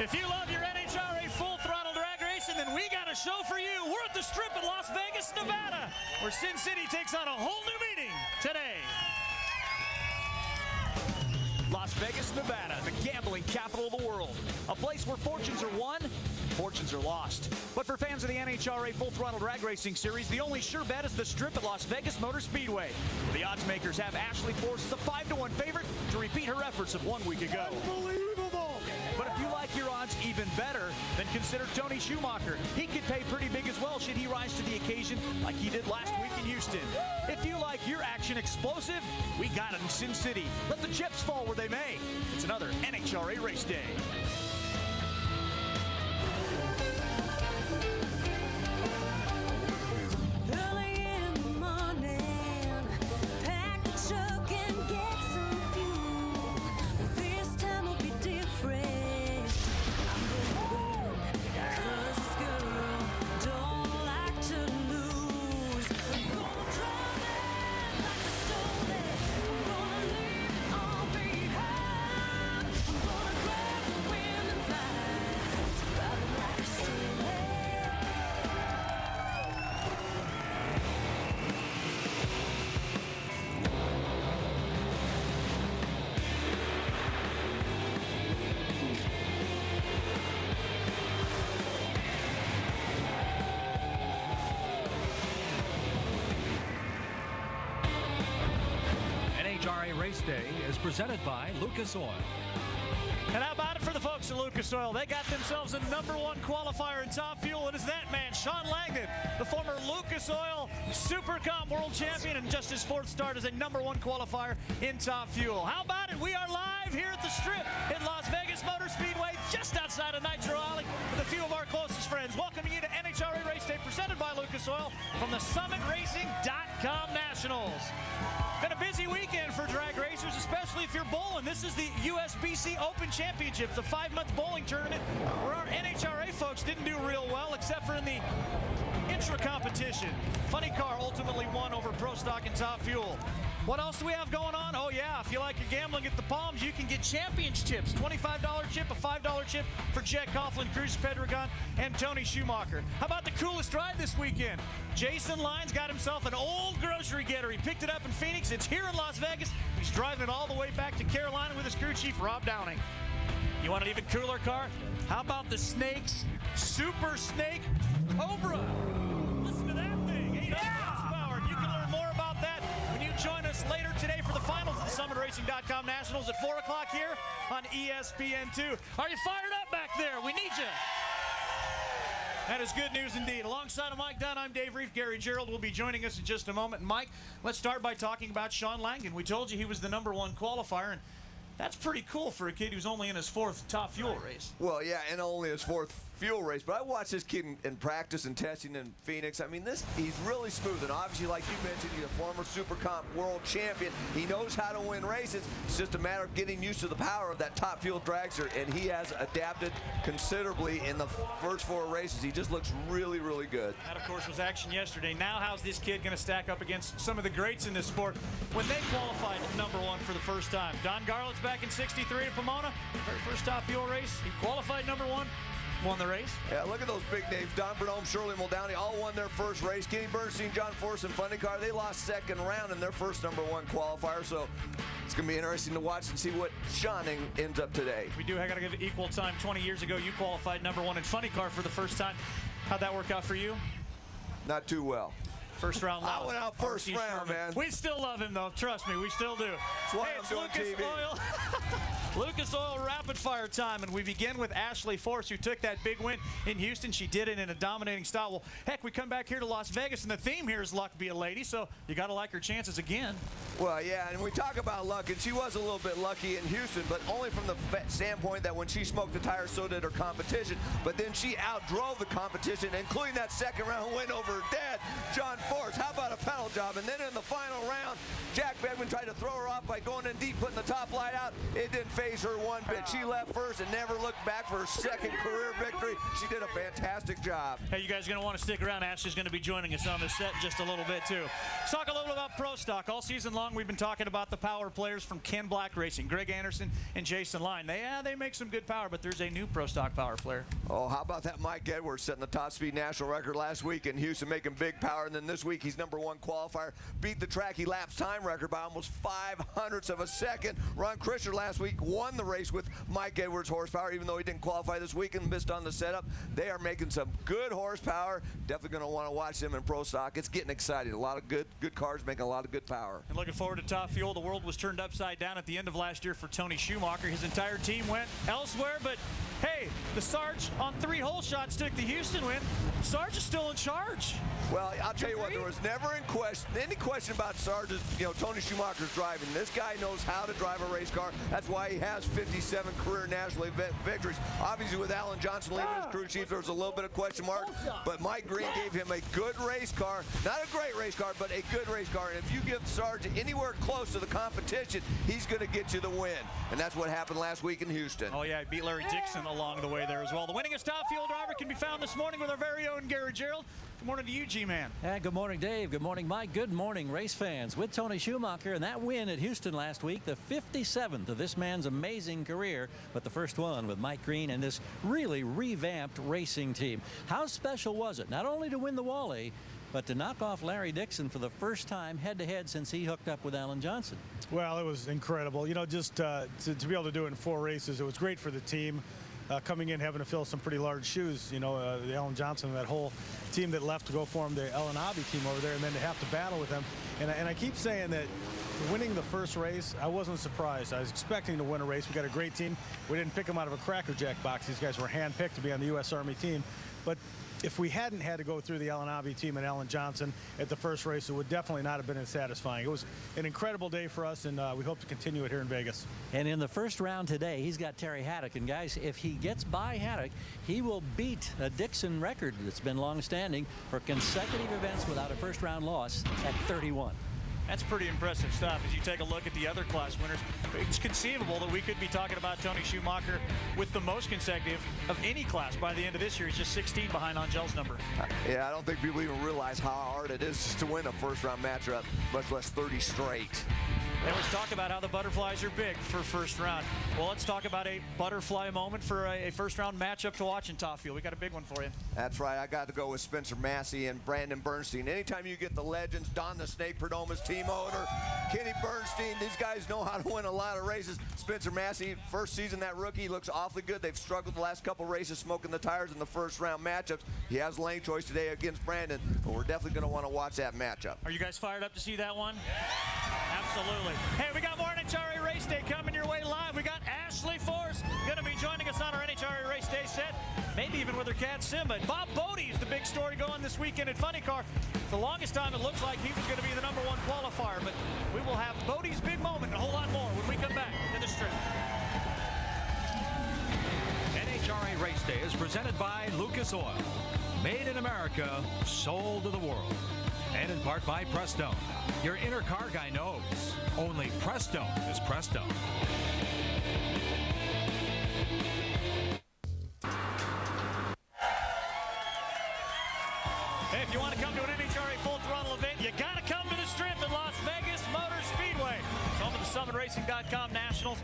If you love your NHRA full throttle drag racing, then we got a show for you. We're at the Strip in Las Vegas, Nevada, where Sin City takes on a whole new meaning today. Las Vegas, Nevada, the gambling capital of the world. A place where fortunes are won, fortunes are lost. But for fans of the NHRA Full Throttle Drag Racing Series, the only sure bet is the Strip at Las Vegas Motor Speedway. The odds makers have Ashley Force as a 5-1 favorite to repeat her efforts of 1 week ago. Unbelievable! But if you like your odds even better, then consider Tony Schumacher. He could pay pretty big as well should he rise to the occasion like he did last week in Houston. If you like your action explosive, we got it in Sin City. Let the chips fall where they may. It's another NHRA race day. NHRA Race Day is presented by Lucas Oil. And how about it for the folks at Lucas Oil? They got themselves a #1 qualifier in Top Fuel. It is that man, Shawn Langdon, the former Lucas Oil Super Comp World Champion, and just his 4th start as a #1 qualifier in Top Fuel. How about it? We are live here at the Strip at Las Vegas Motor Speedway, just outside of Nitro Alley, with a few of our closest friends. Welcoming you to NHRA Race Day, presented by Lucas Oil from the SummitRacing.com Nationals. Been a busy weekend for drag racers, especially if you're bowling. This is the USBC Open Championship, the 5-month bowling tournament where our NHRA folks didn't do real well, except for in the intra-competition. Funny Car ultimately won over Pro Stock and Top Fuel. What else do we have going on? Oh yeah, if you like your gambling at the Palms, you can get Champions chips. $25 chip, a $5 chip for Jet Coughlin, Cruz Pedregon, and Tony Schumacher. How about the coolest ride this weekend? Jason Lyons got himself an old grocery getter. He picked it up in Phoenix. It's here in Las Vegas. He's driving it all the way back to Carolina with his crew chief, Rob Downing. You want an even cooler car? How about the Snakes Super Snake Cobra? Listen to that thing, 800 horsepower. You can learn more about that when you join us later today for the finals of the SummitRacing.com Nationals at 4 o'clock here on ESPN2. Are you fired up back there? We need you. That is good news indeed. Alongside of Mike Dunn, I'm Dave Reef. Gary Gerald will be joining us in just a moment. And Mike, let's start by talking about Shawn Langdon. We told you he was the #1 qualifier, and that's pretty cool for a kid who's only in his 4th Top Fuel race. Well, yeah, and only his 4th fuel race. But I watched this kid in practice and testing in Phoenix. I mean, he's really smooth. And obviously, like you mentioned, he's a former Super Comp World Champion. He knows how to win races. It's just a matter of getting used to the power of that Top Fuel dragster. And he has adapted considerably in the first 4 races. He just looks really, really good. That, of course, was action yesterday. Now, how's this kid going to stack up against some of the greats in this sport when they qualified #1 for the first time? Don Garlett's back in '63 at Pomona, very first Top Fuel race. He qualified #1. Won the race. Yeah, look at those big names. Don Bernome, Shirley Muldowney all won their first race. Kenny Bernstein, John Force, and Funny Car, they lost 2nd round in their first #1 qualifier. So it's going to be interesting to watch and see what Shawn ends up today. We do have got to give it equal time. 20 years ago, you qualified #1 in Funny Car for the first time. How'd that work out for you? Not too well. First round loss. I went out first round, man. We still love him, though. Trust me, we still do. That's why I'm doing Lucas TV. Oil. Lucas Oil rapid fire time, and we begin with Ashley Force, who took that big win in Houston. She did it in a dominating style. Well, heck, we come back here to Las Vegas, and the theme here is luck be a lady, so you got to like her chances again. Well, yeah, and we talk about luck, and she was a little bit lucky in Houston, but only from the standpoint that when she smoked the tires, so did her competition. But then she outdrove the competition, including that 2nd round win over her dad, John Force. How about a pedal job? And then in the final round, Jack Bedwin tried to throw her off by going in deep, putting the top light out. It didn't phase her one bit. She left first and never looked back for her 2nd career victory. She did a fantastic job. Hey, you guys are going to want to stick around. Ashley's going to be joining us on the set in just a little bit, too. Let's talk a little bit about Pro Stock. All season long, long we've been talking about the power players from Ken Black Racing, Greg Anderson and Jason Line. They make some good power, but there's a new Pro Stock power player. Oh, how about that Mike Edwards setting the top speed national record last week in Houston, making big power, and then this week he's #1 qualifier, beat the track elapsed time record by almost 5/100ths of a second. Ron Krischer last week won the race with Mike Edwards horsepower, even though he didn't qualify this week and missed on the setup. They are making some good horsepower. Definitely going to want to watch them in Pro Stock. It's getting exciting. A lot of good cars making a lot of good power. And looking forward to Top Fuel. The world was turned upside down at the end of last year for Tony Schumacher. His entire team went elsewhere, but hey, the Sarge on 3 hole shots took the Houston win. Sarge is still in charge. Well, I'll tell you what, there was never any question about Sarge's, Tony Schumacher's driving. This guy knows how to drive a race car. That's why he has 57 career national event victories. Obviously, with Alan Johnson leaving his crew chief, there was a little bit of question mark, but Mike Green gave him a good race car. Not a great race car, but a good race car. And if you give Sarge anywhere close to the competition, he's going to get you the win. And that's what happened last week in Houston. Oh, yeah, he beat Larry Dixon along the way there as well. The winningest Top Fuel driver can be found this morning with our very own Gary Gerald. Good morning to you, G-Man. And good morning, Dave. Good morning, Mike. Good morning, race fans. With Tony Schumacher and that win at Houston last week, the 57th of this man's amazing career, but the first one with Mike Green and this really revamped racing team. How special was it, not only to win the Wally, but to knock off Larry Dixon for the first time head-to-head since he hooked up with Alan Johnson? Well, it was incredible. Just to be able to do it in 4 races, it was great for the team. Coming in, having to fill some pretty large shoes, the Alan Johnson, that whole team that left to go form the El Anabi team over there, and then to have to battle with them. And I keep saying that winning the first race, I wasn't surprised. I was expecting to win a race. We got a great team. We didn't pick them out of a Cracker Jack box. These guys were handpicked to be on the U.S. Army team. But if we hadn't had to go through the El Anabi team and Alan Johnson at the first race, it would definitely not have been as satisfying. It was an incredible day for us, and we hope to continue it here in Vegas. And in the first round today, he's got Terry Haddock. And guys, if he gets by Haddock, he will beat a Dixon record that's been long-standing for consecutive events without a first-round loss at 31. That's pretty impressive stuff. As you take a look at the other class winners, it's conceivable that we could be talking about Tony Schumacher with the most consecutive of any class by the end of this year. He's just 16 behind Angel's number. Yeah, I don't think people even realize how hard it is just to win a first-round matchup, much less 30 straight. They always talk about how the butterflies are big for first round. Well, let's talk about a butterfly moment for a first-round matchup to watch in Top Fuel. We got a big one for you. That's right. I got to go with Spencer Massey and Brandon Bernstein. Anytime you get the legends, Don the Snake Perdoma's team owner, Kenny Bernstein, these guys know how to win a lot of races. Spencer Massey, first season, that rookie, looks awfully good. They've struggled the last couple races smoking the tires in the first-round matchups. He has lane choice today against Brandon, but we're definitely going to want to watch that matchup. Are you guys fired up to see that one? Absolutely. Hey, we got more NHRA Race Day coming your way live. We got Ashley Force going to be joining us on our NHRA Race Day set, maybe even with her cat Simba. Bob Bodie is the big story going this weekend at Funny Car. For the longest time, it looks like he was going to be the #1 qualifier, but we will have Bodie's big moment and a whole lot more when we come back to the Strip. NHRA Race Day is presented by Lucas Oil. Made in America, sold to the world. And in part by Prestone. Your inner car guy knows. Only Prestone is Prestone. Hey, if you want to come to an NHRA Full Throttle event, you got to come to the Strip at Las Vegas Motor Speedway. It's home of the SummitRacing.com Nationals.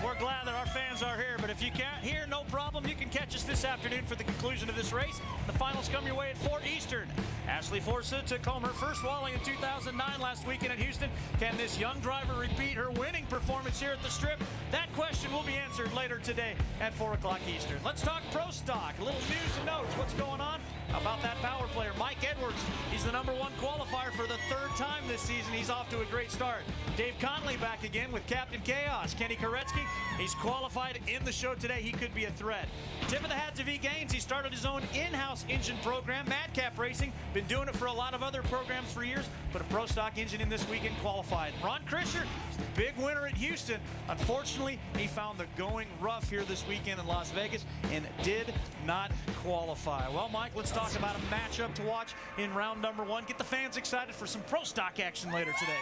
We're glad that our fans are here, but if you can't hear, no problem. You can catch us this afternoon for the conclusion of this race. The finals come your way at 4 Eastern. Ashley Force took home her first Wally in 2009 last weekend at Houston. Can this young driver repeat her winning performance here at the Strip? That question will be answered later today at 4 o'clock Eastern. Let's talk Pro Stock. A little news and notes. What's going on? About that power player, Mike Edwards. He's the #1 qualifier for the 3rd time this season. He's off to a great start. Dave Conley back again with Captain Chaos. Kenny Koretsky, he's qualified in the show today. He could be a threat. Tip of the hat to V Gaines. He started his own in-house engine program, Madcap Racing. Been doing it for a lot of other programs for years. Put a Pro Stock engine in this weekend, qualified. Ron Krischer is the big winner at Houston. Unfortunately, he found the going rough here this weekend in Las Vegas and did not qualify. Well, Mike, let's talk about a matchup to watch in round #1. Get the fans excited for some Pro Stock action later today.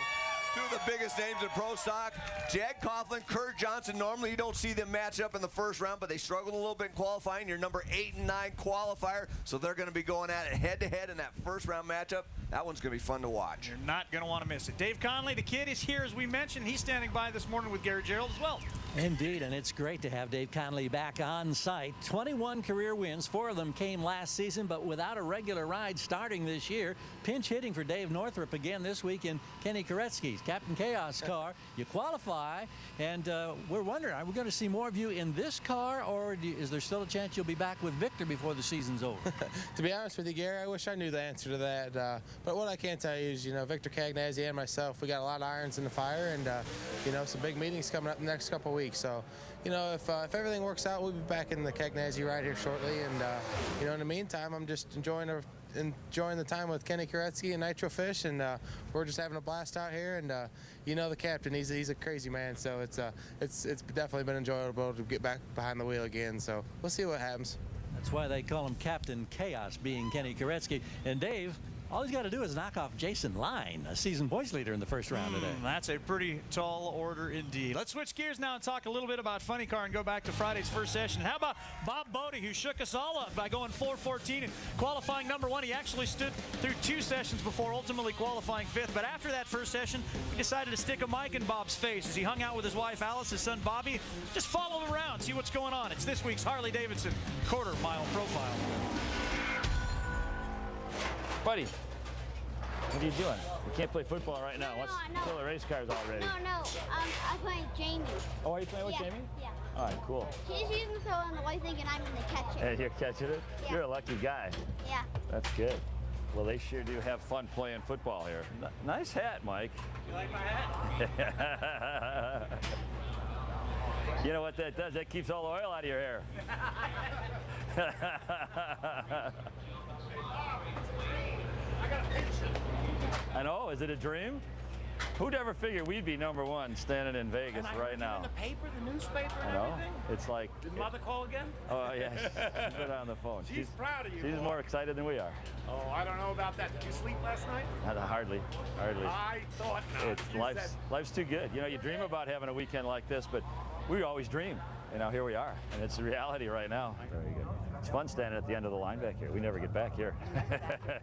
Two of the biggest names in pro stock, Jag Coughlin, Kurt Johnson. Normally you don't see them match up in the first round, but they struggled a little bit in qualifying. Your number 8 and 9 qualifier, so they're going to be going at it head-to-head in that first round matchup. That one's going to be fun to watch. You're not going to want to miss it. Dave Conley, the kid, is here, as we mentioned. He's standing by this morning with Gary Gerould as well. Indeed, and it's great to have Dave Conley back on site. 21 career wins, 4 of them came last season, but without a regular ride starting this year. Pinch hitting for Dave Northrup again this week in Kenny Koretsky's Captain Chaos car. You qualify, and we're wondering, are we going to see more of you in this car, or is there still a chance you'll be back with Victor before the season's over? To be honest with you, Gary, I wish I knew the answer to that. But what I can tell you is, Victor Cagnazzi and myself, we got a lot of irons in the fire, and, some big meetings coming up in the next couple of weeks. So, if everything works out, we'll be back in the Cagnazzi ride here shortly. And, in the meantime, I'm just enjoying the time with Kenny Koretsky and Nitro Fish, and we're just having a blast out here. And the captain, he's a crazy man, so it's definitely been enjoyable to get back behind the wheel again. So we'll see what happens. That's why they call him Captain Chaos, being Kenny Koretsky. And Dave, all he's got to do is knock off Jason Line, a season points leader in the first round today. That's a pretty tall order indeed. Let's switch gears now and talk a little bit about Funny Car and go back to Friday's first session. How about Bob Bodie, who shook us all up by going 4:14 and qualifying number 1. He actually stood through 2 sessions before ultimately qualifying 5th. But after that first session, we decided to stick a mic in Bob's face as he hung out with his wife Alice, his son Bobby. Just follow him around, see what's going on. It's this week's Harley-Davidson quarter-mile profile. Buddy, what are you doing? We can't play football right now. Let's fill the race cars already. No. I'm playing Jamie. Oh, are you playing with Jamie? Yeah. All right, cool. She's using the throw and the wife thinking I'm going to catch it. Hey, you're catching it? Yeah. You're a lucky guy. Yeah. That's good. Well, they sure do have fun playing football here. Nice hat, Mike. You like my hat? You know what that does? That keeps all the oil out of your hair. I know. Is it a dream? Who'd ever figure we'd be number 1 standing in Vegas right now? In the paper, the newspaper, and I know. everything. It's like. Did Mother call again? Oh yeah, she's been on the phone. She's proud of you. She's boy. more excited than we are. Oh, I don't know about that. Did you sleep last night? Hardly. I thought not. Life's too good. You dream about having a weekend like this, but we always dream. Here we are, and it's a reality right now. Very good. It's fun standing at the end of the line back here. We never get back here.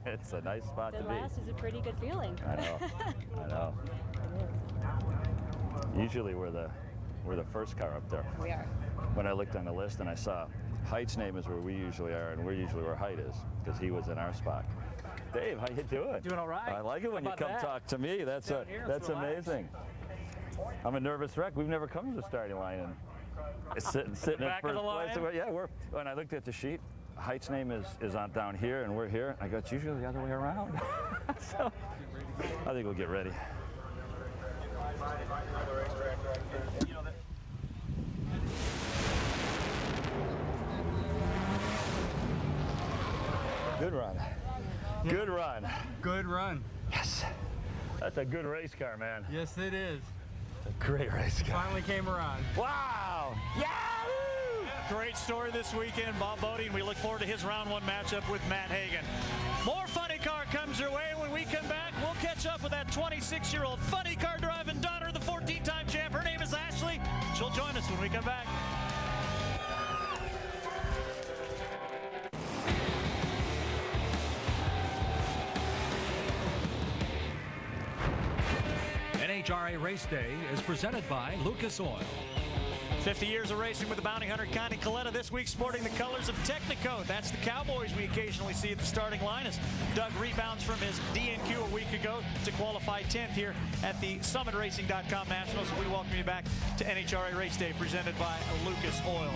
It's a nice spot to be. The last is a pretty good feeling. I know. Usually we're the first car up there. We are. When I looked on the list and I saw Height's name is where we usually are, and we're usually where Height is, because he was in our spot. Dave, how you doing? Doing all right. I like it when you come talk to me. That's amazing. I'm a nervous wreck. We've never come to the starting line and it's sitting in first place. Yeah, when I looked at the sheet, Height's name is on down here, and we're here. I go, it's usually the other way around. So I think we'll get ready. Good run. Good run. Good run. Yes. That's a good race car, man. Yes, it is. It's a great race car. Finally came around. Wow. Yahoo! Great story this weekend, Bob Bodie, and we look forward to his round 1 matchup with Matt Hagan. More Funny Car comes your way. When we come back, we'll catch up with that 26-year-old Funny Car driving daughter of the 14-time champ. Her name is Ashley. She'll join us when we come back. NHRA Race Day is presented by Lucas Oil. 50 years of racing with the Bounty Hunter Connie Coletta, this week sporting the colors of Technicoat. That's the Cowboys we occasionally see at the starting line as Doug rebounds from his DNQ a week ago to qualify 10th here at the SummitRacing.com Nationals. We welcome you back to NHRA Race Day presented by Lucas Oil.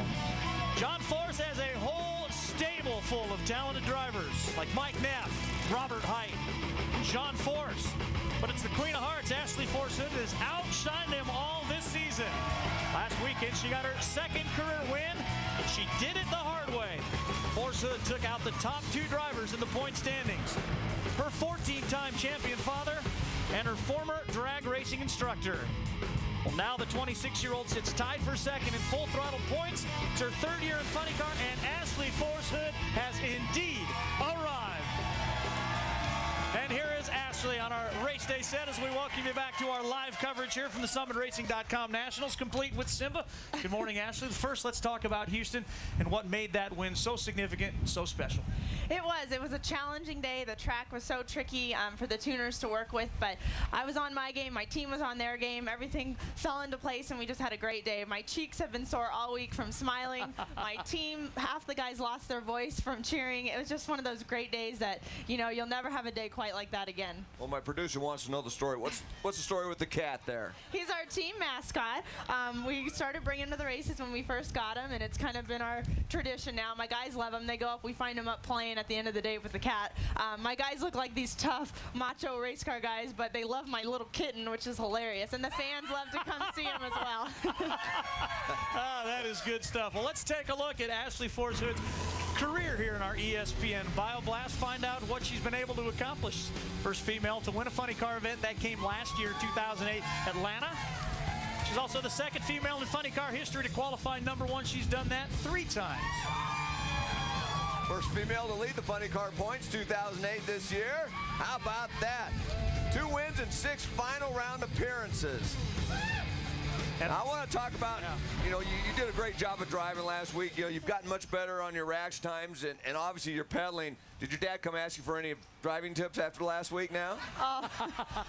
John Force has a whole stable full of talented drivers like Mike Neff, Robert Height, John Force. But it's the Queen of Hearts, Ashley Force-Hood, that has outshined them all this season. Last weekend, she got her 2nd career win, but she did it the hard way. Force-Hood took out the top 2 drivers in the point standings. Her 14-time champion father and her former drag racing instructor. Well, now the 26-year-old sits tied for 2nd in full throttle points. It's her 3rd year in Funny Car, and Ashley Force-Hood has indeed arrived. And here is Ashley on our race day replay set as we welcome you back to our live coverage here from the SummitRacing.com Nationals, complete with Simba. Good morning, Ashley. First, let's talk about Houston and what made that win so significant and so special. It was a challenging day. The track was so tricky for the tuners to work with, but I was on my game, my team was on their game, everything fell into place, and we just had a great day. My cheeks have been sore all week from smiling. My team, half the guys lost their voice from cheering. It was just one of those great days that, you know, you'll never have a day quite like that again. Well, my producer wants to know the story. What's the story with the cat there? He's our team mascot. We started bringing him to the races when we first got him, and it's kind of been our tradition now. My guys love him. They go up, we find him up playing at the end of the day with the cat. My guys look like these tough, macho race car guys, but they love my little kitten, which is hilarious. And the fans love to come see him as well. That is good stuff. Well, let's take a look at Ashley Force-Hood's career here in our ESPN BioBlast. Find out what she's been able to accomplish. First female to win a funny car event. That came last year, 2008, Atlanta. She's also the second female in funny car history to qualify #1. She's done that 3 times. First female to lead the funny car points, 2008 this year. How about that? 2 wins and 6 final round appearances. And I want to talk about, you know, you did a great job of driving last week. You know, you've gotten much better on your reaction times, and obviously you're pedaling. Did your dad come ask you for any driving tips after last week now? Oh,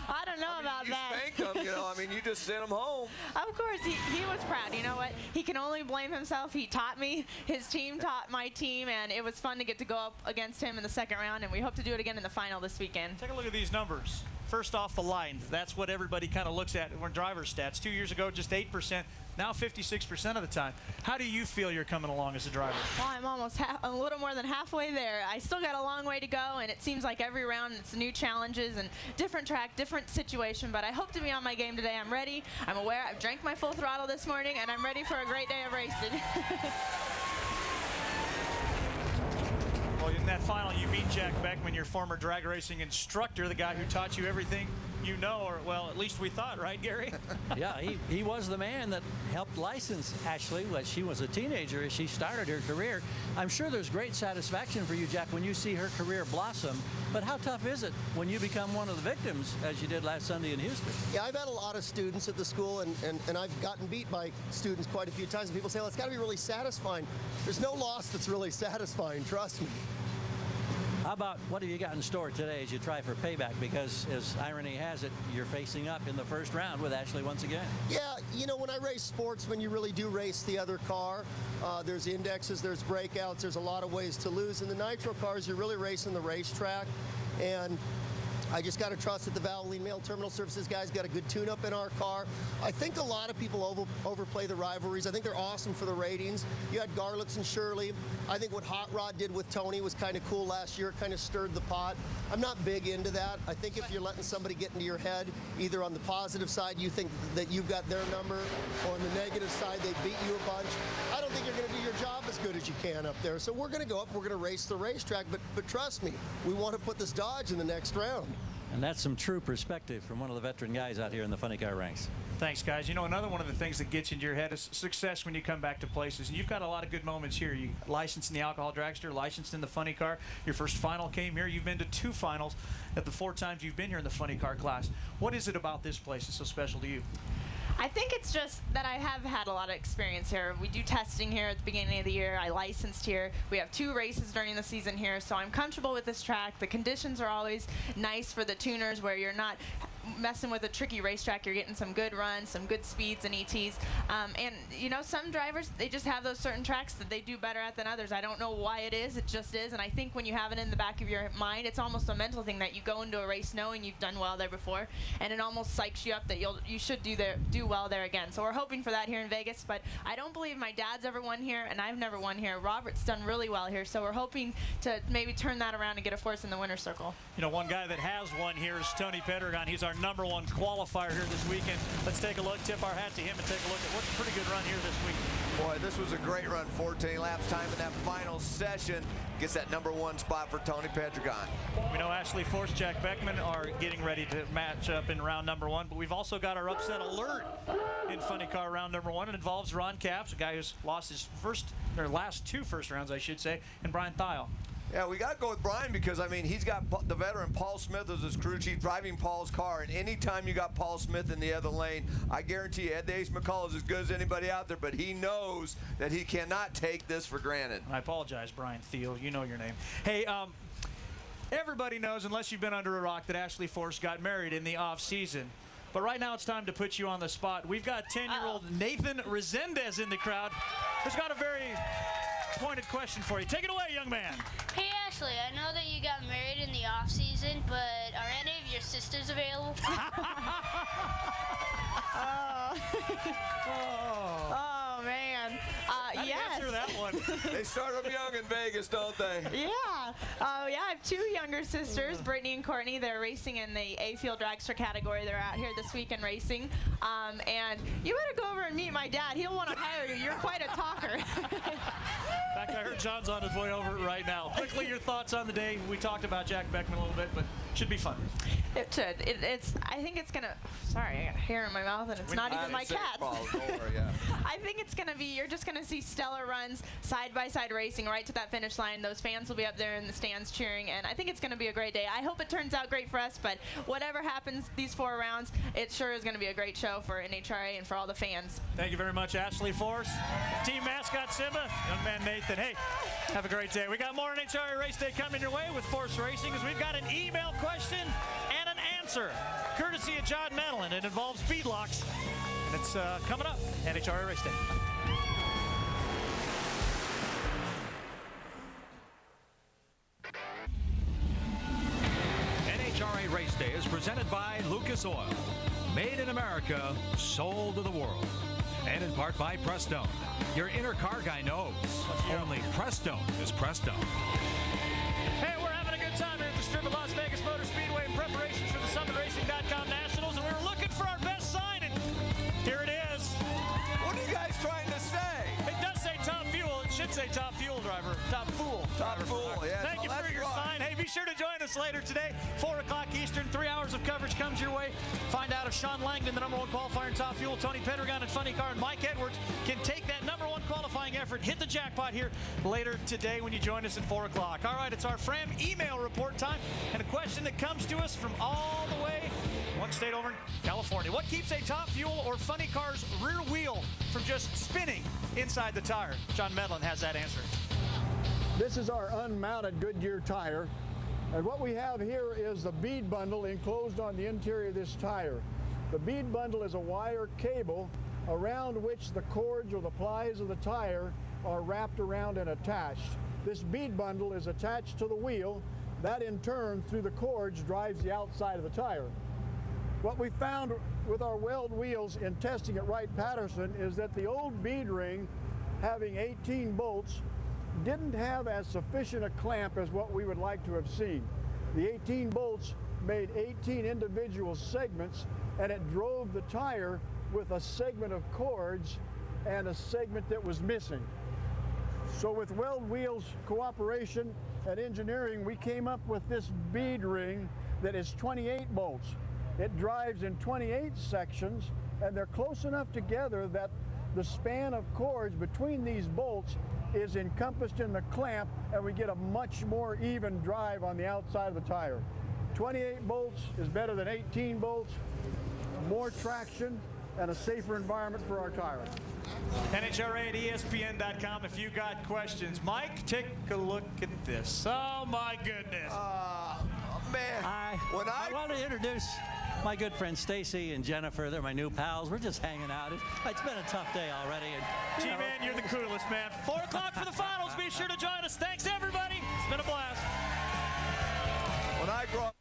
I don't know about that. You spanked him, you know. I mean, you just sent him home. Of course, he was proud. You know what? He can only blame himself. He taught me. His team taught my team, and it was fun to get to go up against him in the second round, and we hope to do it again in the final this weekend. Take a look at these numbers. First off the line, that's what everybody kind of looks at when driver's stats. 2 years ago, just 8%. Now 56% of the time. How do you feel you're coming along as a driver? Well, I'm almost a little more than halfway there. I still got a long way to go, and it seems like every round it's new challenges and different track, different situation, but I hope to be on my game today. I'm ready. I'm aware. I've drank my full throttle this morning, and I'm ready for a great day of racing. Well, in that final, you meet Jack Beckman, your former drag racing instructor, the guy who taught you everything you know, or, well, at least we thought, right, Gary? Yeah, he was the man that helped license Ashley when she was a teenager as she started her career. I'm sure there's great satisfaction for you, Jack, when you see her career blossom. But how tough is it when you become one of the victims, as you did last Sunday in Houston? Yeah, I've had a lot of students at the school, and I've gotten beat by students quite a few times. And people say, well, it's got to be really satisfying. There's no loss that's really satisfying, trust me. How about what have you got in store today as you try for payback? Because as irony has it, you're facing up in the first round with Ashley once again. Yeah, you know, when I race sportsman, you really do race the other car. There's indexes, there's breakouts, there's a lot of ways to lose. In the nitro cars, you're really racing the racetrack. And I just got to trust that the Valvoline Mail Terminal Services guys got a good tune-up in our car. I think a lot of people overplay the rivalries. I think they're awesome for the ratings. You had Garlitz and Shirley. I think what Hot Rod did with Tony was kind of cool last year. It kind of stirred the pot. I'm not big into that. I think if you're letting somebody get into your head, either on the positive side, you think that you've got their number, or on the negative side, they beat you a bunch. I don't think you're going to do your job as good as you can up there. So we're going to go up, we're going to race the racetrack, but trust me, we want to put this Dodge in the next round. And that's some true perspective from one of the veteran guys out here in the funny car ranks. Thanks, guys. You know, another one of the things that gets into your head is success when you come back to places. And you've got a lot of good moments here. You licensed in the alcohol dragster, licensed in the funny car. Your first final came here. You've been to 2 finals at the 4 times you've been here in the funny car class. What is it about this place that's so special to you? I think it's just that I have had a lot of experience here. We do testing here at the beginning of the year. I licensed here. We have 2 races during the season here, so I'm comfortable with this track. The conditions are always nice for the tuners where you're not messing with a tricky racetrack. You're getting some good runs, some good speeds and ETs. And, you know, some drivers, they just have those certain tracks that they do better at than others. I don't know why it is. It just is. And I think when you have it in the back of your mind, it's almost a mental thing that you go into a race knowing you've done well there before, and it almost psychs you up that you should do well there again. So we're hoping for that here in Vegas. But I don't believe my dad's ever won here, and I've never won here. Robert's done really well here, so we're hoping to maybe turn that around and get a force in the winner's circle. You know, one guy that has won here is Tony Pedregon. He's our #1 qualifier here this weekend. Let's take a look, tip our hat to him, and take a look at what's a pretty good run here this week. Boy, this was a great run. 14 laps time in that final session. Gets that #1 spot for Tony Pedregon. We know Ashley Force, Jack Beckman are getting ready to match up in round #1, but we've also got our upset alert in funny car round #1. It involves Ron Capps, a guy who's lost his last 2 first rounds, I should say, and Brian Thiel. Yeah, we got to go with Brian because, I mean, he's got the veteran Paul Smith as his crew chief driving Paul's car. And anytime you got Paul Smith in the other lane, I guarantee you Ed the Ace McCall is as good as anybody out there, but he knows that he cannot take this for granted. I apologize, Brian Thiel. You know your name. Hey, everybody knows, unless you've been under a rock, that Ashley Force got married in the off-season. But right now it's time to put you on the spot. We've got 10-year-old Nathan Resendez in the crowd who's got a very pointed question for you. Take it away, young man. Hey, Ashley, I know that you got married in the off-season, but are any of your sisters available? Oh, man. Yes. Answer that one. They start them young in Vegas, don't they? Yeah. Yeah, I have two younger sisters, Brittany and Courtney. They're racing in the A-Field Dragster category. They're out here this weekend racing. And you better go over and meet my dad. He'll want to hire you. You're quite a talker. In fact, I heard John's on his way over right now. Quickly, your thoughts on the day. We talked about Jack Beckman a little bit, but should be fun. It should. I think it's going to... Sorry, I got hair in my mouth, and it's not even my cat. I think it's going to be... You're just going to see stellar runs, side-by-side racing right to that finish line. Those fans will be up there in the stands cheering, and I think it's going to be a great day. I hope it turns out great for us, but whatever happens these 4 rounds, it sure is going to be a great show for NHRA and for all the fans. Thank you very much, Ashley Force. Team mascot Simba, young man Nathan. Hey, have a great day. We got more NHRA Race Day coming your way with Force Racing as we've got an email question and an answer, courtesy of John Medlin. It involves beadlocks, and it's coming up, NHRA Race Day. NHRA Race Day is presented by Lucas Oil. Made in America, sold to the world. And in part by Prestone. Your inner car guy knows. Only Prestone is Prestone. Hey, we're having a good time here at the Strip at Las Vegas Motor Speedway in preparations for the SummitRacing.com Nationals, and we were looking for our best sign, and here it is. What are you guys trying to say? It does say Top Fuel. It should say Top Fuel Driver. Top Fool. Top Fool, yeah. Thank you for your sign. Hey, be sure to join us later today, 4 o'clock Eastern. 3 hours of coverage comes your way. Find out if Sean Langdon, the #1 qualifier in Top Fuel, Tony Pedregon and Funny Car, and Mike Edwards can take that #1 qualifying effort, hit the jackpot here later today when you join us at 4 o'clock. All right, it's our Fram email report time, and a question that comes to us from all the way one state over in California. What keeps a Top Fuel or Funny Car's rear wheel from just spinning inside the tire? John Medlin has that answer. This is our unmounted Goodyear tire, and what we have here is the bead bundle enclosed on the interior of this tire. The bead bundle is a wire cable around which the cords or the plies of the tire are wrapped around and attached. This bead bundle is attached to the wheel. That in turn, through the cords, drives the outside of the tire. What we found with our weld wheels in testing at Wright-Patterson is that the old bead ring, having 18 bolts, didn't have as sufficient a clamp as what we would like to have seen. The 18 bolts made 18 individual segments, and it drove the tire with a segment of cords and a segment that was missing. So with Weld Wheels cooperation and engineering, we came up with this bead ring that is 28 bolts. It drives in 28 sections, and they're close enough together that the span of cords between these bolts is encompassed in the clamp, and we get a much more even drive on the outside of the tire. 28 bolts is better than 18 bolts, more traction, and a safer environment for our tire. NHRA at ESPN.com if you got questions. Mike, take a look at this. Oh, my goodness. Man, I want to introduce my good friends Stacy and Jennifer. They're my new pals. We're just hanging out. It's been a tough day already. G-Man, you're the coolest, man. 4 o'clock for the finals. Be sure to join us. Thanks, everybody. It's been a blast. When I grow up